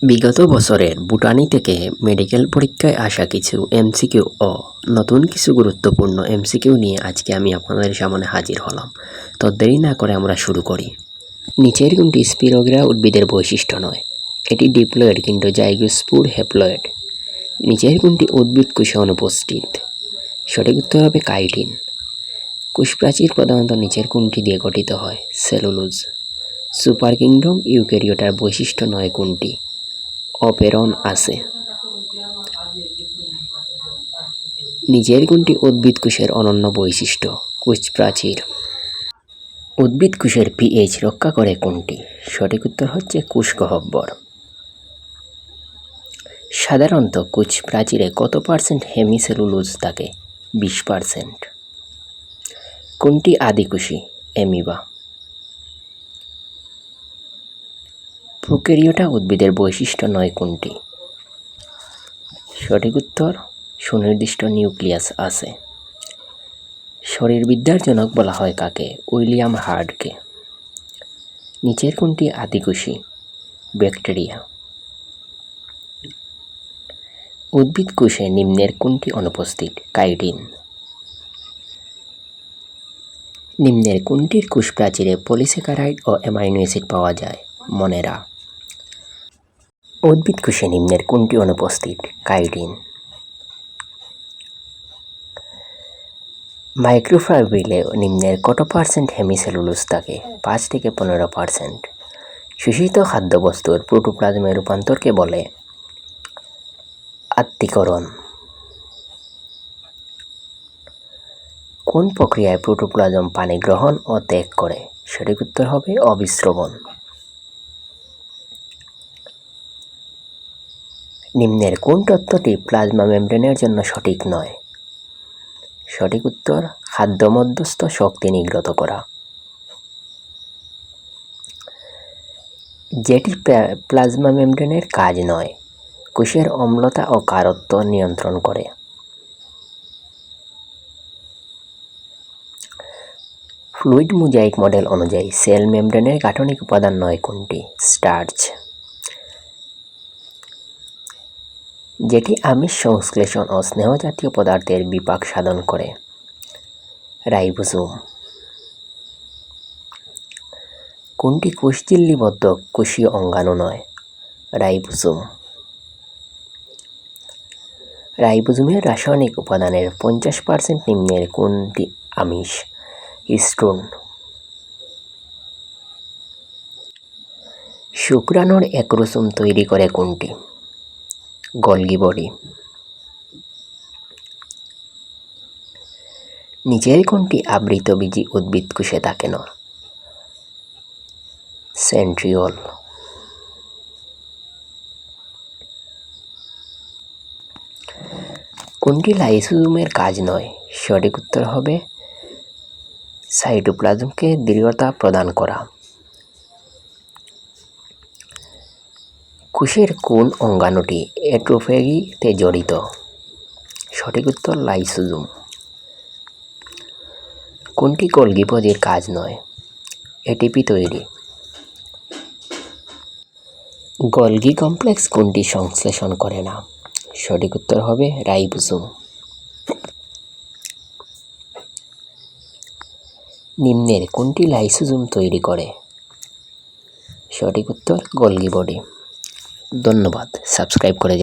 বিগত বছরের বুটানি থেকে মেডিকেল পরীক্ষায় আসা কিছু এমসিকিউ ও নতুন কিছু গুরুত্বপূর্ণ এমসিকিউ নিয়ে আজকে আমি আপনাদের সামনে হাজির হলাম। তো দেরি না করে আমরা শুরু করি। নিচের কোনটি স্পিরোগ্রা উদ্ভিদের বৈশিষ্ট্য নয়? এটি ডিপ্লয়েড কিন্তু জাইগোস্পোর হ্যাপ্লয়েড। নিচের কোনটি উদ্ভিদ কোষে অনুপস্থিত? সঠিক উত্তর হবে কাইটিন। কোষপ্রাচীর প্রধানত নিচের কোনটি দিয়ে গঠিত হয়? সেলুলোজ। সুপার কিংডম ইউক্যারিওটার বৈশিষ্ট্য নয় কোনটি? অপেরণ আছে। নিচের কোনটি উদ্ভিদ কোষের অনন্য বৈশিষ্ট্য? কোষপ্রাচীর। উদ্ভিদ কোষের পিএইচ রক্ষা করে কোনটি? সঠিক উত্তর হচ্ছে কোষগহ্বর। সাধারণত কোষপ্রাচীরে কত পার্সেন্ট হেমিসেলুলোজ থাকে? 20%। কোনটি আদিকোষী? অ্যামিবা। প্রোক্যারিওটা উদ্ভিদের বৈশিষ্ট্য নয় কোনটি? সঠিক উত্তর সুনির্দিষ্ট নিউক্লিয়াস আছে। শরীরবিদ্যার জনক বলা হয় কাকে? উইলিয়াম হার্ডকে। নিচের কোনটি আদিকোষী? ব্যাকটেরিয়া। উদ্ভিদ কোষে নিম্নের কোনটি অনুপস্থিত? কাইটিন। নিম্নের কোনটির কোষপ্রাচীরে পলিস্যাকারাইড ও অ্যামাইনো অ্যাসিড পাওয়া যায়? মনেরা। উদ্ভিদ কোষে নিম্নের কোনটি অনুপস্থিত? কাইটিন। মাইক্রোফাইব্রিলে নিম্নের কত পার্সেন্ট হেমিসেলুলোজ থাকে? 5 থেকে 15%। শোষিত খাদ্যবস্তুর প্রোটোপ্লাজমে রূপান্তরকে বলে? আত্তীকরণ। কোন প্রক্রিয়ায় প্রোটোপ্লাজম পানি গ্রহণ ও ত্যাগ করে? সঠিক উত্তর হবে অবিস্রবণ। নিম্নের কোন তত্ত্বটি প্লাজমা মেমব্রেনের জন্য সঠিক নয়? সঠিক উত্তর খাদ্য মধ্যস্থ শক্তি নিগ্রত করা। যেটি প্লাজমা মেমব্রেনের কাজ নয়? কোষের অম্লতা ও কারত্ব নিয়ন্ত্রণ করে। ফ্লুইড মোজাইক মডেল অনুযায়ী সেল মেমব্রেনের গাঠনিক উপাদান নয় কোনটি? স্টার্চ। যেটি আমিষ সংশ্লেষণ ও স্নেহজাতীয় পদার্থের বিপাক সাধন করে? রাইবোসোম। কোনটি কোষঝিল্লিবদ্ধ কোষীয় অঙ্গাণু নয়? রাইবোসোম। রাইবোসোমের রাসায়নিক উপাদানের 50% নিম্নের কোনটি আমিষ? হিস্টোন। শুক্রাণুর একরোসোম তৈরি করে কোনটি? Golgi body. নিচের কোনটি আবৃতবীজী উদ্ভিদ কোষে থাকে না? সেন্ট্রিওল। কোনটি লাইসোজোমের কাজ নয়? সঠিক উত্তর হবে সাইটোপ্লাজমকে দৃঢ়তা প্রদান করা। কোষের কোন অঙ্গাণুটি অটোফেগিতে জড়িত? সঠিক উত্তর লাইসোজোম। কোনটি গলগি বডির কাজ নয়? এটিপি তৈরি। গলগি কমপ্লেক্স কোনটি সংশ্লেষণ করে না? সঠিক উত্তর হবে রাইবোসোম। নিম্নের কোনটি লাইসোজোম তৈরি করে? সঠিক উত্তর গলগি বডি। ধন্যবাদ। সাবস্ক্রাইব করে